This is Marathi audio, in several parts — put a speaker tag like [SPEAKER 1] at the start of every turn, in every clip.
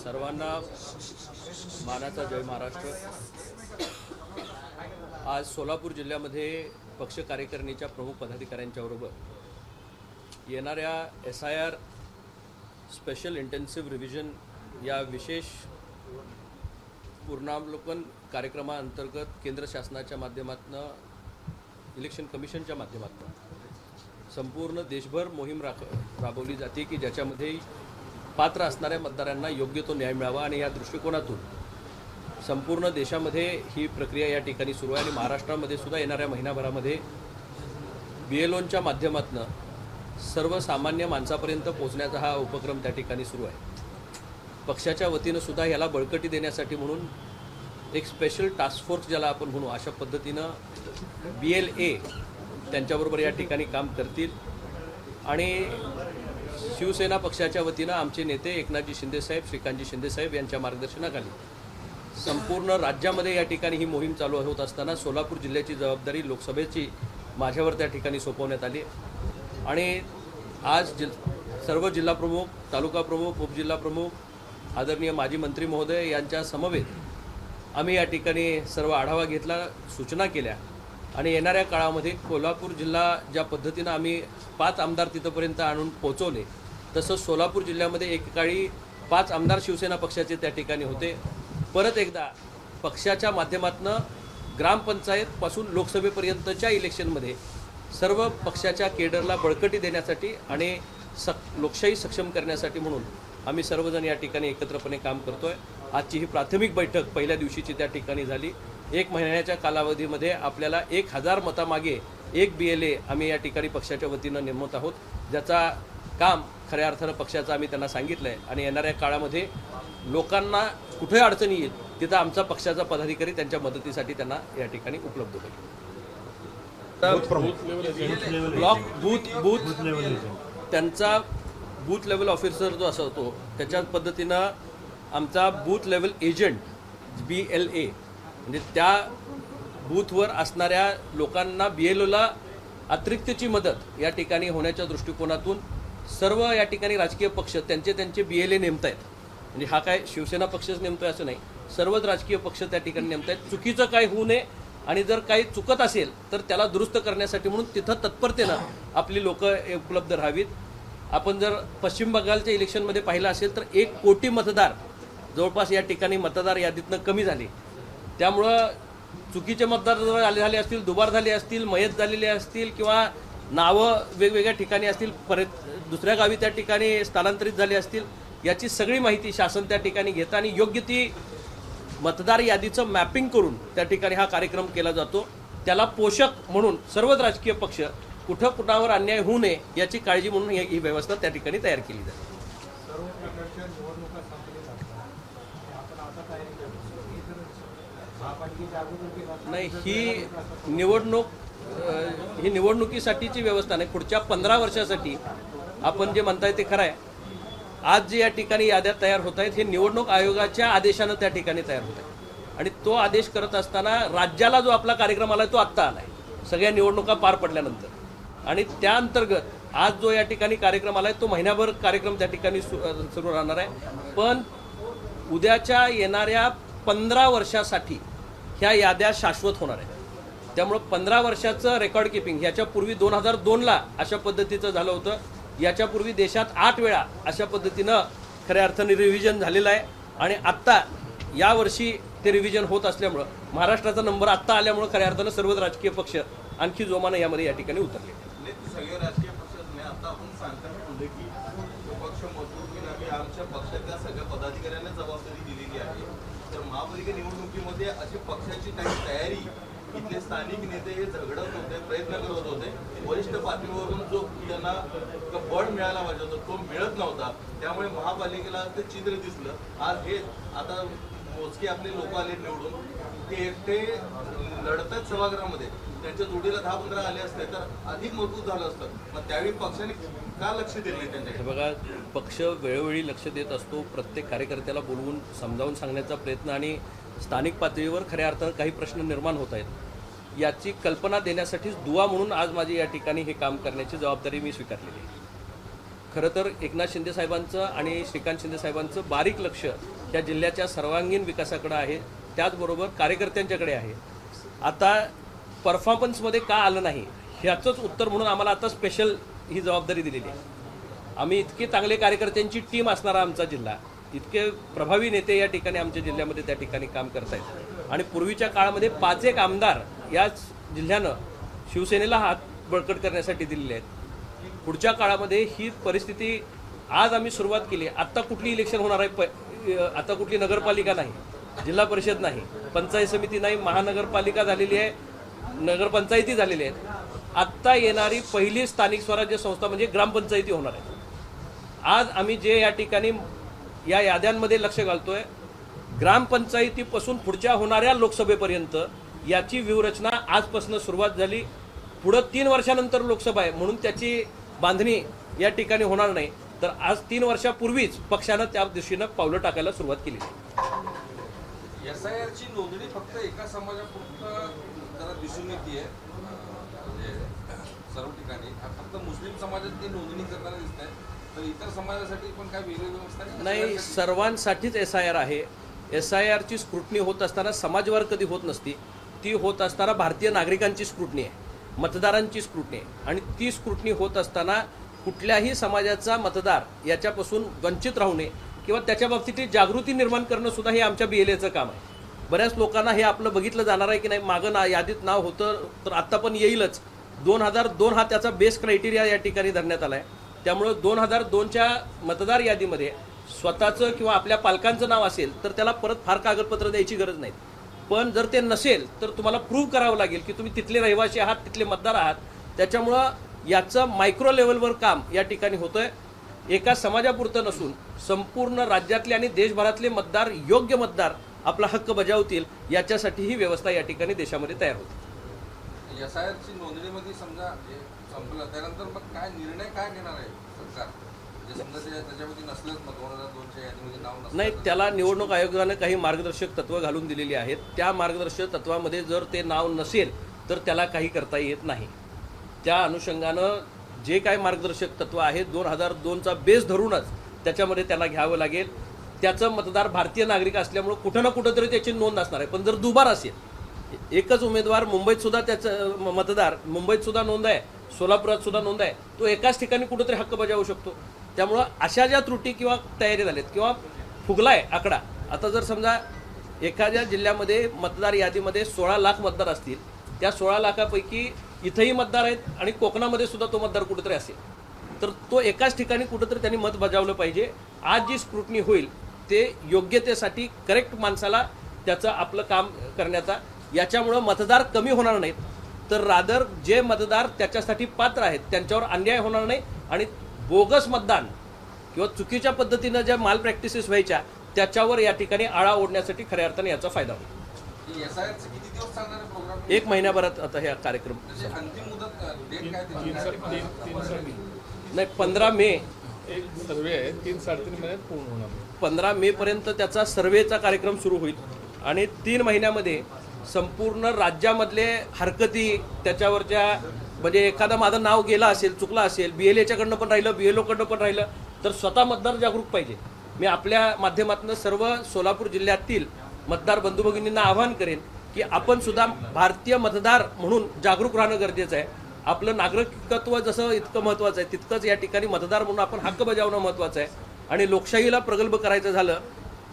[SPEAKER 1] सर्वांना मानाचा जय महाराष्ट्र। आज सोलापूर जिल्ह्यामध्ये पक्ष कार्यकारिणीच्या प्रमुख पदाधिकाऱ्यांच्या बरोबर येणाऱ्या SIR स्पेशल इंटेन्सिव्ह रिव्हिजन या विशेष पूर्णावलोकन कार्यक्रमाअंतर्गत केंद्र शासनाच्या माध्यमातून इलेक्शन कमिशनच्या माध्यमातून संपूर्ण देशभर मोहीम राबवली जाते की ज्याच्यामध्ये पात्र असणाऱ्या मतदारांना योग्य तो न्याय मिळावा आणि या दृष्टिकोनातून संपूर्ण देशामध्ये ही प्रक्रिया या ठिकाणी सुरू आहे आणि महाराष्ट्रामध्ये सुद्धा येणाऱ्या महिनाभरामध्ये BLOच्या माध्यमातून सर्वसामान्य माणसापर्यंत पोहोचण्याचा हा उपक्रम त्या ठिकाणी सुरू आहे। पक्षाच्या वतीनं सुद्धा याला बळकटी देण्यासाठी म्हणून एक स्पेशल टास्क फोर्स ज्याला आपण म्हणू अशा पद्धतीनं BLA त्यांच्याबरोबर या ठिकाणी काम करतील आणि शिवसेना पक्षाच्या वतीनं आमचे नेते एकनाथजी शिंदेसाहेब, श्रीकांतजी शिंदेसाहेब यांच्या मार्गदर्शनाखाली संपूर्ण राज्यामध्ये या ठिकाणी ही मोहीम चालू होत असताना सोलापूर जिल्ह्याची जबाबदारी लोकसभेची माझ्यावर त्या ठिकाणी सोपवण्यात आली आणि आज सर्व जिल्हा प्रमुख, तालुका प्रमुख, उपजिल्हा प्रमुख, आदरणीय माजी मंत्री महोदय यांच्या समवेत आम्ही या ठिकाणी सर्व आढावा घेतला, सूचना केल्या आणि येणाऱ्या काळामध्ये कोल्हापूर जिल्हा ज्या पद्धतीनं आम्ही 5 आमदार तिथपर्यंत आणून पोहोचवले तसंच सोलापूर जिल्ह्यामध्ये एकेकाळी 5 आमदार शिवसेना पक्षाचे त्या ठिकाणी होते। परत एकदा पक्षाच्या माध्यमातून ग्रामपंचायतपासून लोकसभेपर्यंतच्या इलेक्शनमध्ये सर्व पक्षाच्या केडरला बळकटी देण्यासाठी आणि लोकशाही सक्षम करण्यासाठी म्हणून आम्ही सर्वजण या ठिकाणी एकत्रपणे काम करतोय। आजची ही प्राथमिक बैठक पहिल्या दिवशीची त्या ठिकाणी झाली। 1 महिन्याच्या कालावधीमध्ये आपल्याला 1000 मतामागे एक BLA आम्ही या ठिकाणी पक्षाच्या वतीनं नेमत आहोत, ज्याचा काम खऱ्या अर्थानं पक्षाचं आम्ही त्यांना सांगितलं आहे आणि येणाऱ्या काळामध्ये लोकांना कुठे अडचणी येईल तिथं आमचा पक्षाचा पदाधिकारी त्यांच्या मदतीसाठी त्यांना या ठिकाणी उपलब्ध होईल। ब्लॉक बूथ त्यांचा बूथ लेवल ऑफिसर जो असतो त्याच्या पद्धतीनं आमचा बूथ लेवल एजंट BLA म्हणजे त्या बूथवर असणाऱ्या लोकांना BLOला अतिरिक्तची मदत या ठिकाणी होण्याच्या दृष्टिकोनातून सर्व या ठिकाणी राजकीय पक्ष त्यांचे BLA नेमत आहेत। म्हणजे हा काय शिवसेना पक्षच नेमतोय असं नाही, सर्वच राजकीय पक्ष त्या ठिकाणी नेमत आहेत। चुकीचं काय होऊ नये आणि जर काही चुकत असेल तर त्याला दुरुस्त करण्यासाठी म्हणून तिथं तत्परतेनं आपली लोक उपलब्ध राहावीत। आपण जर पश्चिम बंगालच्या इलेक्शनमध्ये पाहिलं असेल तर 1 कोटी मतदार जवळपास या ठिकाणी मतदार यादीतनं कमी झाले। त्यामुळं चुकीचे मतदार जर झाले असतील, दुबार झाले असतील, मयत झालेले असतील किंवा नावं वेगवेगळ्या ठिकाणी असतील, परत दुसऱ्या गावी त्या ठिकाणी स्थलांतरित झाले असतील, याची सगळी माहिती शासन त्या ठिकाणी घेतं आणि योग्य ती मतदार यादीचं मॅपिंग करून त्या ठिकाणी हा कार्यक्रम केला जातो। त्याला पोषक म्हणून सर्वच राजकीय पक्ष कुठं कुणावर अन्याय होऊ नये याची काळजी म्हणून ही व्यवस्था त्या ठिकाणी तयार केली जाते। नाही, ही निवडणुकीसाठीची व्यवस्था नाही, पुढच्या 15 वर्षासाठी आपण जे म्हणताय ते खरं आहे। आज जे या ठिकाणी याद्या तयार होत आहेत हे निवडणूक आयोगाच्या आदेशानं त्या ठिकाणी तयार होत आहे आणि तो आदेश करत असताना राज्याला जो आपला कार्यक्रम आला तो आत्ता आला आहे सगळ्या निवडणुका पार पडल्यानंतर आणि त्या अंतर्गत आज जो या ठिकाणी कार्यक्रम आला आहे तो महिनाभर कार्यक्रम त्या ठिकाणी सुरू राहणार आहे। पण उद्याच्या येणाऱ्या 15 वर्षासाठी ह्या याद्या शाश्वत होणार आहेत। त्यामुळे 15 वर्षाचं रेकॉर्ड किपिंग ह्याच्यापूर्वी 2002ला अशा पद्धतीचं झालं होतं। याच्यापूर्वी देशात 8 वेळा अशा पद्धतीनं खऱ्या अर्थाने रिव्हिजन झालेलं आहे आणि आत्ता यावर्षी ते रिव्हिजन होत असल्यामुळं महाराष्ट्राचा नंबर आत्ता आल्यामुळं खऱ्या अर्थानं सर्वच राजकीय पक्ष आणखी जोमानं यामध्ये या ठिकाणी उतरले।
[SPEAKER 2] सगळे राजकीय पक्ष आता आपण सांगताना म्हणले की पक्ष मजबूत केला की आमच्या पक्षातल्या सगळ्या पदाधिकाऱ्यांना जबाबदारी दिलेली आहे। तर महापालिका निवडणुकीमध्ये अशी पक्षाची काही तयारी इथले स्थानिक नेते हे झगडत होते, प्रयत्न करत होते, वरिष्ठ पातळीवरून जो त्यांना बळ मिळायला पाहिजे होता तो मिळत नव्हता, त्यामुळे महापालिकेला ते चित्र दिसलं। आज हे आता मोजके आपले लोक आले निवडून, ते एकटे लढतात सभागृहामध्ये, त्यांच्या जोडीला 10-15 आले असते तर अधिक मजबूत झालं असतं। मग त्यावेळी पक्षाने का लक्ष दिलं नाही त्यांच्याकडे?
[SPEAKER 1] बघा, पक्ष वेळोवेळी लक्ष देत असतो, प्रत्येक कार्यकर्त्याला बोलवून समजावून सांगण्याचा प्रयत्न आणि स्थानिक पातळीवर खऱ्या अर्थानं काही प्रश्न निर्माण होत आहेत याची कल्पना देण्यासाठीच दुवा म्हणून आज माझी या ठिकाणी हे काम करण्याची जबाबदारी मी स्वीकारलेली आहे। खरं तर एकनाथ शिंदे साहेबांचं आणि श्रीकांत शिंदे साहेबांचं बारीक लक्ष ह्या जिल्ह्याच्या सर्वांगीण विकासाकडे आहे, त्याचबरोबर कार्यकर्त्यांच्याकडे आहे. आता परफॉर्मन्समध्ये का आलं नाही ह्याचंच उत्तर म्हणून आम्हाला आता स्पेशल ही जबाबदारी दिलेली आहे. आम्ही इतके चांगले कार्यकर्त्यांची टीम असणारा आमचा जिल्हा, इतके प्रभावी नेते या ठिकाणी आमच्या जिल्ह्यामध्ये त्या ठिकाणी काम करत आहेत. आणि पूर्वीच्या काळामध्ये 5 एक आमदार याच जिल्ह्यानं शिवसेनेला हात बळकट करण्यासाठी दिलेले आहेत. पुढच्या काळामध्ये ही परिस्थिती आज आम्ही सुरुवात केली. आत्ता कुठली इलेक्शन होणार आहे? आता कुठली नगरपालिका नाही, जिल्हा परिषद नाही, पंचायत समिती नाही, महानगरपालिका झालेली आहे, नगरपंचायती झालेल्या आहेत. आत्ता येणारी पहिली स्थानिक स्वराज्य संस्था म्हणजे ग्रामपंचायती होणार आहे. आज आम्ही जे या ठिकाणी या याद्यांमध्ये लक्ष घालतोय, ग्रामपंचायतीपासून पुढच्या होणाऱ्या लोकसभेपर्यंत याची व्यूहरचना आजपासून सुरुवात झाली. पुढं 3 वर्षानंतर लोकसभा आहे म्हणून त्याची बांधणी या ठिकाणी होणार नाही, तर आज 3 वर्षापूर्वीच पक्षानं त्या दिशेनं पावलं टाकायला सुरुवात केली.
[SPEAKER 3] SIR ची नोंदणी फक्त एका समाजापुरतं जरा दिसून येते म्हणजे सर्व ठिकाणी. फक्त मुस्लिम समाजात ती नोंदणी करताना दिसत आहे, तर इतर समाजासाठी पण काय वेगळी व्यवस्था
[SPEAKER 1] नाही, सर्वांसाठीच SIR आहे. SIR ची स्क्रुटनी होत असताना समाजवार कधी होत नसती, ती होत असताना भारतीय नागरिकांची स्क्रुटनी आहे, मतदारांची स्क्रुटनी आहे. आणि ती स्क्रुटनी होत असताना कुठल्याही समाजाचा मतदार याच्यापासून वंचित राहू नये किंवा त्याच्या बाबतीत जागृती निर्माण करणं सुद्धा हे आमच्या BLAचं काम आहे. बऱ्याच लोकांना हे आपलं बघितलं जाणार आहे की नाही, मागं यादीत नाव होतं तर आत्ता पण येईलच. 2002 हा त्याचा बेस क्रायटेरिया या ठिकाणी धरण्यात आला आहे. त्यामुळं 2002च्या मतदार यादीमध्ये स्वतःचं किंवा आपल्या पालकांचं नाव असेल तर त्याला परत फार कागदपत्र द्यायची गरज नाही. पण जर ते नसेल तर तुम्हाला प्रूव्ह करावं लागेल की तुम्ही तिथले रहिवासी आहात, तिथले मतदार आहात. त्याच्यामुळं याचं मायक्रो लेवलवर काम या ठिकाणी होतंय. एका समाजापुरतं नसून संपूर्ण राज्यातले आणि देशभरातले मतदार, योग्य मतदार आपला हक्क बजावतील याच्यासाठी ही व्यवस्था या ठिकाणी देशामध्ये तयार होते.
[SPEAKER 3] SIR ची नोंदणीमध्ये समजा संपलं त्यानंतर मग काय निर्णय काय घेणार आहे सरकार? म्हणजे समजा त्याच्यामध्ये नसलंच मग 2002च्या यादीमध्ये नाव नसलं,
[SPEAKER 1] नाही, त्याला निवडणूक आयोगाने काही मार्गदर्शक तत्व घालून दिलेली आहेत. त्या मार्गदर्शक तत्वामध्ये जर ते नाव नसेल तर त्याला काही करता येत नाही. त्या अनुषंगानं जे काही मार्गदर्शक तत्व आहेत 2002चा बेस धरूनच त्याच्यामध्ये त्यांना घ्यावं लागेल. त्याचं मतदार भारतीय नागरिक असल्यामुळं कुठं ना कुठं तरी त्याची नोंद असणार आहे. पण जर दुबार असेल, एकच उमेदवार मुंबईत सुद्धा त्याचं मतदार मुंबईत सुद्धा नोंद आहे, सोलापुरात सुद्धा नोंद आहे, तो एकाच ठिकाणी कुठंतरी हक्क बजावू शकतो. त्यामुळं अशा ज्या त्रुटी किंवा तयारी झाल्यात किंवा फुगलाय आकडा, आता जर समजा एखाद्या जिल्ह्यामध्ये मतदार यादीमध्ये 16 लाख मतदार असतील, त्या 16 लाखापैकी इथंही मतदार आहेत आणि कोकणामध्ये सुद्धा तो मतदार कुठेतरी असेल, तर तो एकाच ठिकाणी कुठंतरी त्यांनी मत बजावलं पाहिजे. आज जी स्क्रुटनी होईल ते योग्यतेसाठी करेक्ट माणसाला त्याचं आपलं काम करण्याचा, याच्यामुळं मतदार कमी होणार नाहीत, तर रादर जे मतदार त्याच्यासाठी पात्र आहेत त्यांच्यावर अन्याय होणार नाही आणि बोगस मतदान किंवा चुकीच्या पद्धतीनं ज्या माल प्रॅक्टिसेस व्हायच्या त्याच्यावर या ठिकाणी आळा ओढण्यासाठी खऱ्या अर्थाने याचा फायदा होईल.
[SPEAKER 3] SIR चे किती दिवस चालणार आहे प्रोग्राम?
[SPEAKER 1] 1 महिन्याभरात आता हे कार्यक्रम.
[SPEAKER 3] म्हणजे अंतिम मुदत डेट काय त्याची?
[SPEAKER 1] नाही, 15 मे
[SPEAKER 4] एक सर्वे आहे 3-3.5 महिन्यात पूर्ण होणार.
[SPEAKER 1] 15 मे पर्यंत त्याचा सर्वेचा कार्यक्रम सुरू होईल आणि 3 महिन्यामध्ये संपूर्ण राज्यामधले हरकती त्याच्यावरच्या, म्हणजे एखादं माझं नाव गेलं असेल, चुकलं असेल, BLAच्याकडनं पण राहिलं, BLOकडनं पण राहिलं, तर स्वतः मतदार जागरूक पाहिजे. मी आपल्या माध्यमातून सर्व सोलापूर जिल्ह्यातील मतदार बंधू भगिनींना आवाहन करेन की आपण सुद्धा भारतीय मतदार म्हणून जागरूक राहणं गरजेचं आहे. आपलं नागरिकत्व जसं इतकं महत्त्वाचं आहे तितकंच या ठिकाणी मतदार म्हणून आपण हक्क बजावणं महत्त्वाचं आहे. आणि लोकशाहीला प्रगल्भ करायचं झालं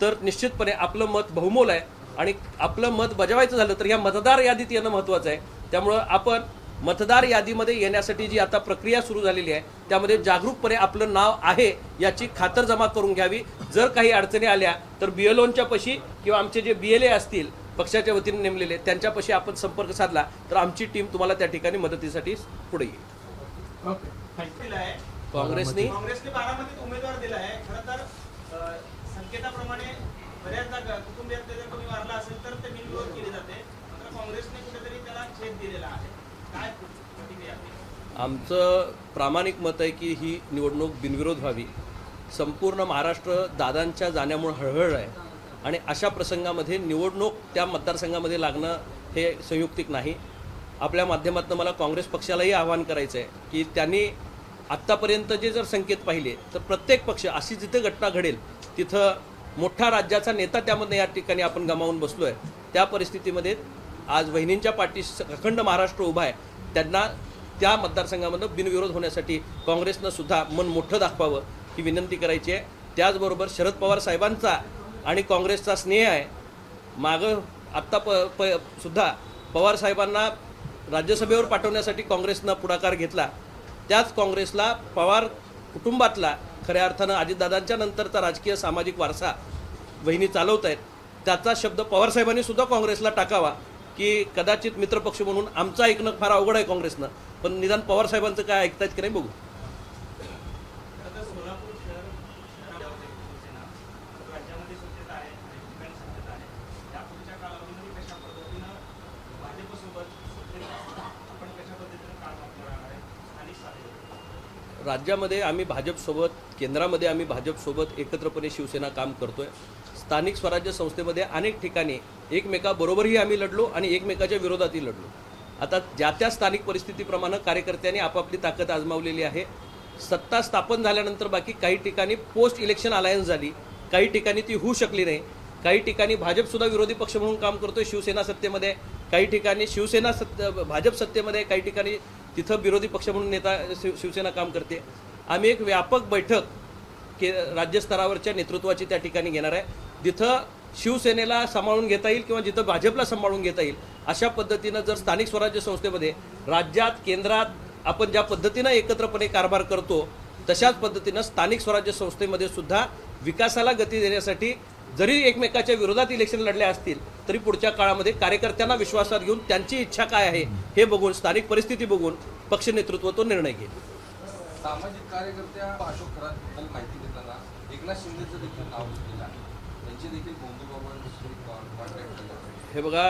[SPEAKER 1] तर निश्चितपणे आपलं मत बहुमोल आहे आणि आपलं मत बजावायचं झालं तर या मतदार यादीत येणं महत्त्वाचं आहे. त्यामुळं आपण मतदार यादीमध्ये येण्यासाठी जी आता प्रक्रिया सुरू झालेली आहे त्यामध्ये जागरूकपणे आपलं नाव आहे याची खातरजमा करून घ्यावी. जर काही अडचणी आल्या तर BLOच्या पशी किंवा आमचे जे BLA असतील पक्षाच्या वतीने नेमलेले त्यांच्यापाशी आपण संपर्क साधला तर आमची टीम तुम्हाला त्या ठिकाणी मदतीसाठी पुढे येईल. काँग्रेसने
[SPEAKER 5] बारामतीत उमेदवार दिला आहे. खरं तर संकेताप्रमाणे बऱ्याचदा कुटुंबियात जर कोणी वारला असेल तर ते बिनविरोध केले जाते, मात्र काँग्रेसने कुठेतरी त्याला छेद दिलेला आहे. काय प्रतिक्रिया?
[SPEAKER 1] आमचं प्रामाणिक मत आहे की ही निवडणूक बिनविरोध व्हावी. संपूर्ण महाराष्ट्र दादांच्या जाण्यामुळे हळहळ आहे आणि अशा प्रसंगामध्ये निवडणूक त्या मतदारसंघामध्ये लागणं हे संयुक्तिक नाही. आपल्या माध्यमातून मला काँग्रेस पक्षालाही आवाहन करायचं आहे की त्यांनी आत्तापर्यंत जे जर संकेत पाहिले तर प्रत्येक पक्ष अशी जिथे घटना घडेल तिथं मोठा राज्याचा नेता त्यामध्ये या ठिकाणी आपण गमावून बसलो आहे. त्या परिस्थितीमध्ये आज वहिनींच्या पाठीशी अखंड महाराष्ट्र उभा आहे. त्यांना त्या मतदारसंघामधून बिनविरोध होण्यासाठी काँग्रेसनं सुद्धा मन मोठं दाखवावं ही विनंती करायची आहे. त्याचबरोबर शरद पवार साहेबांचा आणि काँग्रेसचा स्नेह आहे. मागं आत्ता सुद्धा पवार साहेबांना राज्यसभेवर पाठवण्यासाठी काँग्रेसनं पुढाकार घेतला. त्याच काँग्रेसला पवार कुटुंबातला खऱ्या अर्थानं अजितदादांच्या नंतरचा राजकीय सामाजिक वारसा वहिनी चालवत आहेत. त्याचा शब्द पवारसाहेबांनी सुद्धा काँग्रेसला टाकावा की कदाचित मित्रपक्ष म्हणून आमचं ऐकणं फार अवघड आहे काँग्रेसनं, पण निदान पवारसाहेबांचं काय ऐकतायत की नाही बघू.
[SPEAKER 5] खरं तर सोलापूर शहरामध्ये शिवसेना राज्यामध्ये सत्तेत आहे, काही ठिकाणी सत्तेत आहे. त्या पुढच्या कालावधीमध्ये कशा पद्धतीनं भाजपसोबत आपण कशा पद्धतीनं काम करणार आहे स्थानिक स्तरावर?
[SPEAKER 1] राज्यामध्ये आम्ही भाजपसोबत, केंद्रामध्ये आम्ही भाजपसोबत एकत्रपणे शिवसेना काम करतोय. स्थानिक स्वराज्य संस्थेमध्ये अनेक ठिकाणी एकमेकाबरोबरही आम्ही लढलो आणि एकमेकाच्या विरोधातही लढलो. आता ज्या त्या स्थानिक परिस्थितीप्रमाणे कार्यकर्त्यांनी आपापली ताकद आजमावलेली आहे. सत्ता स्थापन झाल्यानंतर बाकी काही ठिकाणी पोस्ट इलेक्शन अलायन्स झाली, काही ठिकाणी ती होऊ शकली नाही. काही ठिकाणी भाजपसुद्धा विरोधी पक्ष म्हणून काम करतोय, शिवसेना सत्तेमध्ये. काही ठिकाणी भाजप सत्तेमध्ये, काही ठिकाणी तिथं विरोधी पक्ष म्हणून शिवसेना काम करते. आम्ही एक व्यापक बैठक राज्यस्तरावरच्या नेतृत्वाची त्या ठिकाणी घेणार आहे, जिथं शिवसेनेला सांभाळून घेता येईल किंवा जिथं भाजपला सांभाळून घेता येईल अशा पद्धतीनं जर स्थानिक स्वराज्य संस्थेमध्ये राज्यात, केंद्रात आपण ज्या पद्धतीनं एकत्रपणे कारभार करतो तशाच पद्धतीनं स्थानिक स्वराज्य संस्थेमध्ये सुद्धा विकासाला गती देण्यासाठी जरी एकमेकाच्या विरोधात इलेक्शन लढले असतील तरी पुढच्या काळामध्ये कार्यकर्त्यांना विश्वासात घेऊन त्यांची इच्छा काय आहे हे बघून, स्थानिक परिस्थिती बघून पक्ष नेतृत्व तो निर्णय घेईल.
[SPEAKER 3] सामाजिक कार्यकर्त्या अशोक खरातबद्दल माहिती देताना एकनाथ शिंदेचं देखील नाव दिलं आहे. त्यांची देखील बंधुबाबांशी कॉन्टॅक्ट केला.
[SPEAKER 1] हे बघा,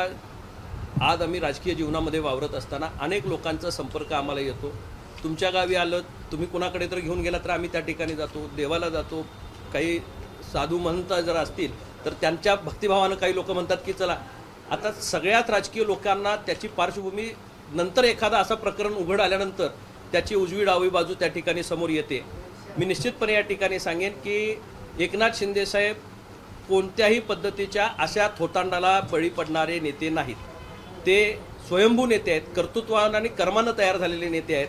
[SPEAKER 1] आज आम्ही राजकीय जीवनामध्ये वावरत असताना अनेक लोकांचा संपर्क आम्हाला येतो. तुमच्या गावी आलं, तुम्ही कुणाकडे तर घेऊन गेला तर आम्ही त्या ठिकाणी जातो, देवाला जातो. काही साधू महंत जर असतील तर त्यांच्या भक्तिभावानं काही लोक म्हणतात की चला. आता सगळ्यात राजकीय लोकांना त्याची पार्श्वभूमी नंतर एखादा असं प्रकरण उघड आल्यानंतर त्याची उजवी डावी बाजू त्या ठिकाणी समोर येते. मी निश्चितपणे या ठिकाणी सांगेन की एकनाथ शिंदेसाहेब कोणत्याही पद्धतीच्या अशा थोतांडाला बळी पडणारे नेते नाहीत. ते स्वयंभू नेते आहेत, कर्तृत्वानं आणि कर्मानं तयार झालेले नेते आहेत.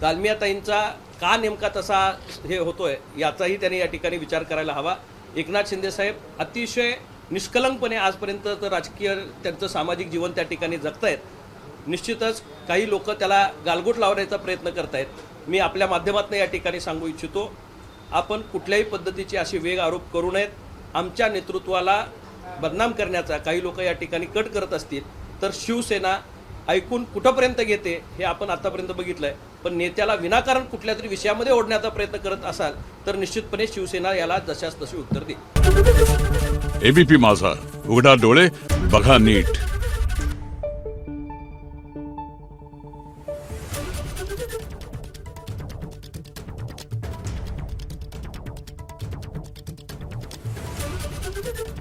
[SPEAKER 1] दालमियाताईंचा का नेमका तसा हे होतोय याचाही त्यांनी या ठिकाणी विचार करायला हवा. एकनाथ शिंदेसाहेब अतिशय निष्कलंकपणे आजपर्यंत तर राजकीय त्यांचं सामाजिक जीवन त्या ठिकाणी जगतायत. निश्चितच काही लोक त्याला गालगोट लावण्याचा प्रयत्न करतायत. मी आपल्या माध्यमातून या ठिकाणी सांगू इच्छितो, आपण कुठल्याही पद्धतीचे असे वेग आरोप करू नयेत. आमच्या नेतृत्वाला बदनाम करण्याचा काही लोक या ठिकाणी कट करत असतील तर शिवसेना ऐकून कुठंपर्यंत घेते हे आपण आतापर्यंत बघितलं आहे. पण नेत्याला विनाकारण कुठल्या तरी विषयामध्ये ओढण्याचा प्रयत्न करत असाल तर निश्चितपणे शिवसेना याला जशास तशी उत्तर देईल.
[SPEAKER 6] एबीपी माझा, उघडा डोळे बघा नीट.
[SPEAKER 7] Thank you.